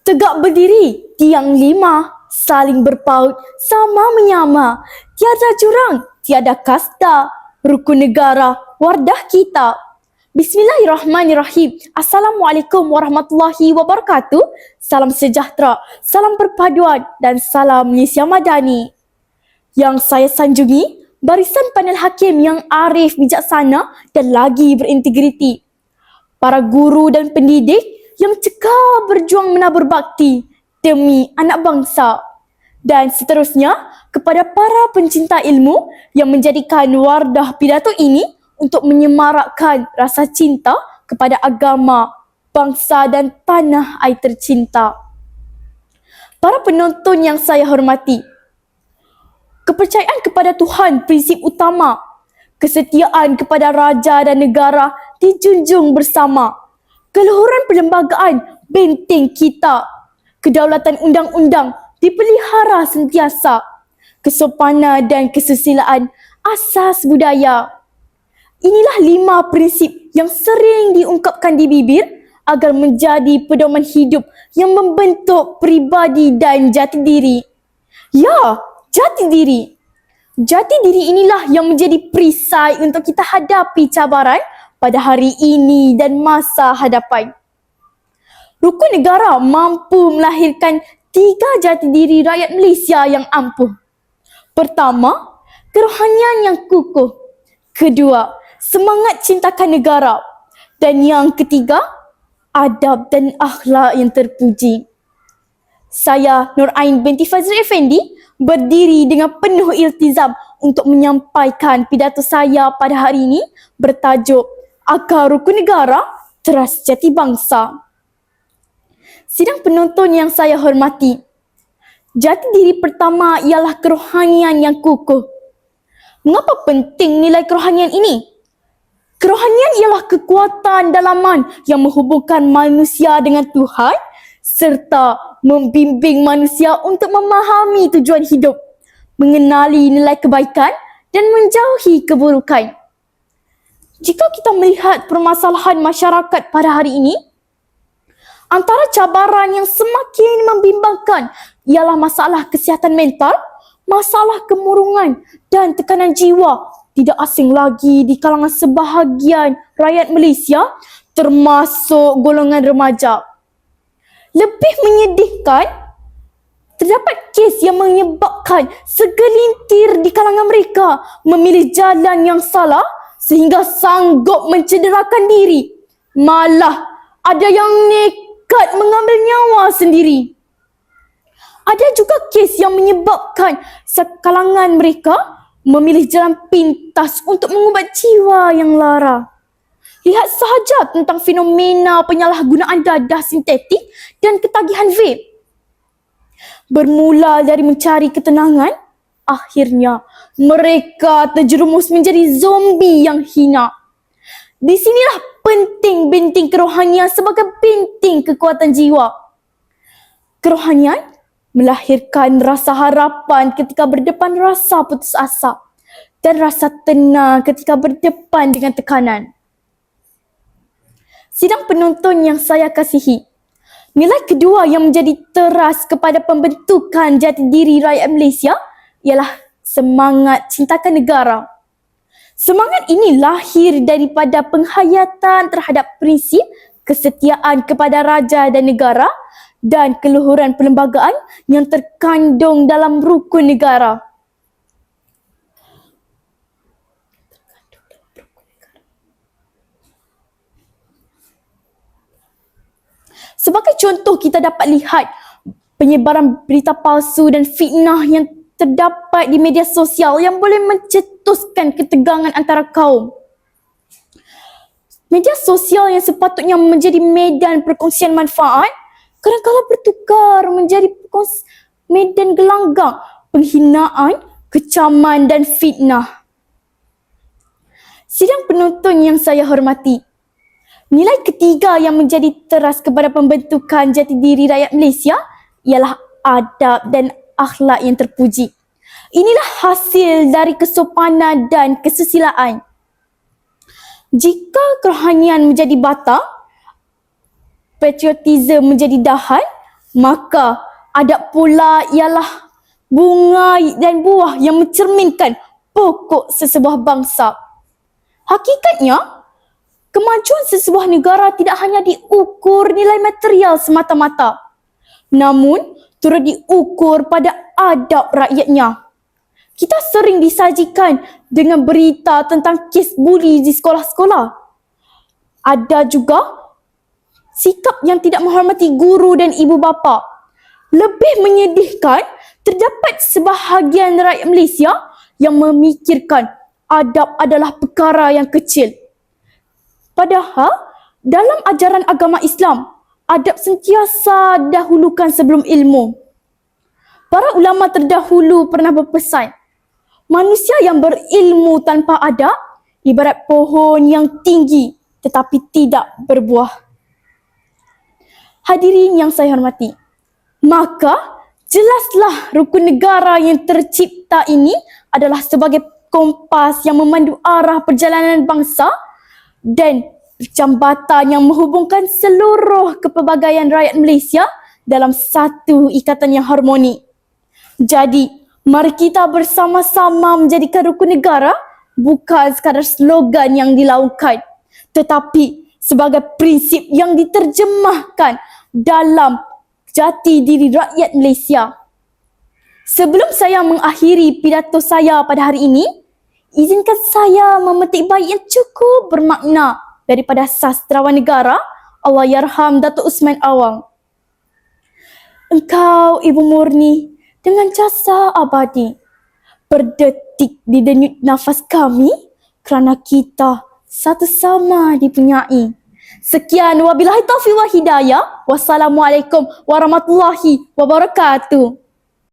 Tegak berdiri, tiang lima, saling berpaut, sama menyama. Tiada jurang, tiada kasta, rukun negara, wardah kita. Bismillahirrahmanirrahim. Assalamualaikum warahmatullahi wabarakatuh. Salam sejahtera, salam perpaduan dan salam Malaysia Madani. Yang saya sanjungi, barisan panel hakim yang arif, bijaksana dan lagi berintegriti. Para guru dan pendidik yang cekal berjuang menabur bakti demi anak bangsa. Dan seterusnya, kepada para pencinta ilmu yang menjadikan wardah pidato ini untuk menyemarakkan rasa cinta kepada agama, bangsa dan tanah air tercinta. Para penonton yang saya hormati, kepercayaan kepada Tuhan prinsip utama. Kesetiaan kepada raja dan negara dijunjung bersama. Keluhuran perlembagaan benteng kita. Kedaulatan undang-undang dipelihara sentiasa. Kesopanan dan kesusilaan asas budaya. Inilah 5 prinsip yang sering diungkapkan di bibir agar menjadi pedoman hidup yang membentuk peribadi dan jati diri. Ya, jati diri. Jati diri inilah yang menjadi perisai untuk kita hadapi cabaran pada hari ini dan masa hadapan. Rukun negara mampu melahirkan 3 jati diri rakyat Malaysia yang ampuh. Pertama, kerohanian yang kukuh. Kedua, semangat cintakan negara. Dan yang ketiga, adab dan akhlak yang terpuji. Saya Nur Ain binti Fazrul Effendi berdiri dengan penuh iltizam untuk menyampaikan pidato saya pada hari ini bertajuk Akar Rukun Negara, Teras Jati Bangsa. Sidang penonton yang saya hormati, jati diri pertama ialah kerohanian yang kukuh. Mengapa penting nilai kerohanian ini? Kerohanian ialah kekuatan dalaman yang menghubungkan manusia dengan Tuhan serta membimbing manusia untuk memahami tujuan hidup, mengenali nilai kebaikan dan menjauhi keburukan. Jika kita melihat permasalahan masyarakat pada hari ini, antara cabaran yang semakin membimbangkan ialah masalah kesihatan mental, masalah kemurungan dan tekanan jiwa tidak asing lagi di kalangan sebahagian rakyat Malaysia termasuk golongan remaja. Lebih menyedihkan, terdapat kes yang menyebabkan segelintir di kalangan mereka memilih jalan yang salah sehingga sanggup mencederakan diri. Malah ada yang nekat mengambil nyawa sendiri. Ada juga kes yang menyebabkan sekalangan mereka memilih jalan pintas untuk mengubat jiwa yang lara. Lihat sahaja tentang fenomena penyalahgunaan dadah sintetik dan ketagihan vape. Bermula dari mencari ketenangan, akhirnya mereka terjerumus menjadi zombie yang hina. Di sinilah penting benteng kerohanian sebagai benteng kekuatan jiwa. Kerohanian melahirkan rasa harapan ketika berdepan rasa putus asa dan rasa tenang ketika berdepan dengan tekanan. Sidang penonton yang saya kasihi, nilai kedua yang menjadi teras kepada pembentukan jati diri rakyat Malaysia ialah semangat cintakan negara. Semangat ini lahir daripada penghayatan terhadap prinsip kesetiaan kepada raja dan negara dan keluhuran perlembagaan yang terkandung dalam rukun negara. Sebagai contoh, kita dapat lihat penyebaran berita palsu dan fitnah yang terdapat di media sosial yang boleh mencetuskan ketegangan antara kaum. Media sosial yang sepatutnya menjadi medan perkongsian manfaat kadang-kadang bertukar menjadi medan gelanggang, penghinaan, kecaman dan fitnah. Sidang penonton yang saya hormati, nilai ketiga yang menjadi teras kepada pembentukan jati diri rakyat Malaysia ialah adab dan akhlak yang terpuji. Inilah hasil dari kesopanan dan kesusilaan. Jika kerohanian menjadi bata, patriotisme menjadi dahan, Maka adab pula ialah bunga dan buah yang mencerminkan pokok sesebuah bangsa. Hakikatnya, kemajuan sesebuah negara tidak hanya diukur nilai material semata-mata, namun turut diukur pada adab rakyatnya. Kita sering disajikan dengan berita tentang kes buli di sekolah-sekolah. Ada juga sikap yang tidak menghormati guru dan ibu bapa. Lebih menyedihkan, terdapat sebahagian rakyat Malaysia yang memikirkan adab adalah perkara yang kecil. Padahal, dalam ajaran agama Islam, adab sentiasa dahulukan sebelum ilmu. Para ulama terdahulu pernah berpesan, manusia yang berilmu tanpa adab ibarat pohon yang tinggi tetapi tidak berbuah. Hadirin yang saya hormati, maka jelaslah rukun negara yang tercipta ini adalah sebagai kompas yang memandu arah perjalanan bangsa dan jambatan yang menghubungkan seluruh kepelbagaian rakyat Malaysia dalam satu ikatan yang harmoni. Jadi, mari kita bersama-sama menjadikan rukun negara bukan sekadar slogan yang dilaungkan, tetapi sebagai prinsip yang diterjemahkan dalam jati diri rakyat Malaysia. Sebelum saya mengakhiri pidato saya pada hari ini, izinkan saya memetik bait yang cukup bermakna daripada sastrawan negara Allahyarham Datuk Usman Awang. Engkau Ibu Murni dengan jasa abadi, berdetik didenyut nafas kami kerana kita satu sama dipunyai. Sekian, wabillahi taufiq wa hidayah. Wassalamualaikum warahmatullahi wabarakatuh.